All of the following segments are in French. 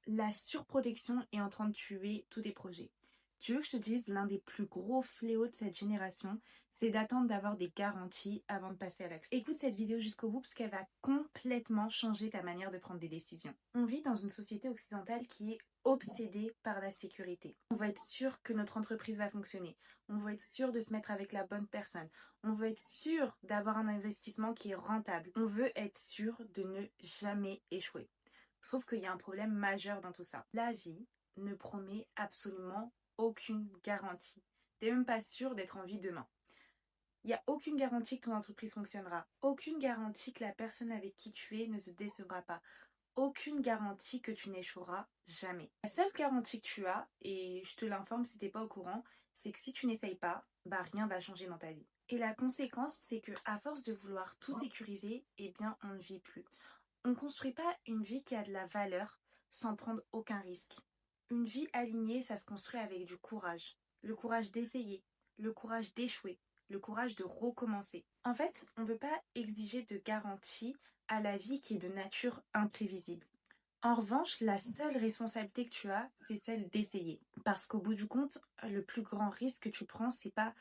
La surprotection est en train de tuer tous tes projets. Tu veux que je te dise, l'un des plus gros fléaux de cette génération, c'est d'attendre d'avoir des garanties avant de passer à l'action. Écoute cette vidéo jusqu'au bout parce qu'elle va complètement changer ta manière de prendre des décisions. On vit dans une société occidentale qui est obsédée par la sécurité. On veut être sûr que notre entreprise va fonctionner. On veut être sûr de se mettre avec la bonne personne. On veut être sûr d'avoir un investissement qui est rentable. On veut être sûr de ne jamais échouer. Sauf qu'il y a un problème majeur dans tout ça. La vie ne promet absolument aucune garantie. T'es même pas sûr d'être en vie demain. Il n'y a aucune garantie que ton entreprise fonctionnera. Aucune garantie que la personne avec qui tu es ne te décevra pas. Aucune garantie que tu n'échoueras jamais. La seule garantie que tu as, et je te l'informe si t'es pas au courant, c'est que si tu n'essayes pas, rien va changer dans ta vie. Et la conséquence, c'est que à force de vouloir tout sécuriser, on ne vit plus. On ne construit pas une vie qui a de la valeur sans prendre aucun risque. Une vie alignée, ça se construit avec du courage. Le courage d'essayer, le courage d'échouer, le courage de recommencer. En fait, on ne peut pas exiger de garantie à la vie qui est de nature imprévisible. En revanche, la seule responsabilité que tu as, c'est celle d'essayer. Parce qu'au bout du compte, le plus grand risque que tu prends, c'est pas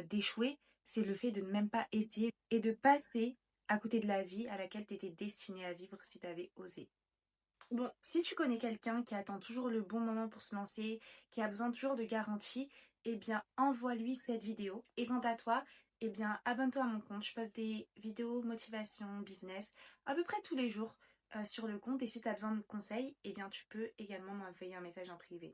d'échouer, c'est le fait de ne même pas essayer et de passer à côté de la vie à laquelle tu étais destinée à vivre si tu avais osé. Bon, si tu connais quelqu'un qui attend toujours le bon moment pour se lancer, qui a besoin toujours de garanties, envoie-lui cette vidéo. Et quant à toi, abonne-toi à mon compte. Je poste des vidéos motivation, business, à peu près tous les jours sur le compte. Et si tu as besoin de conseils, tu peux également m'envoyer un message en privé.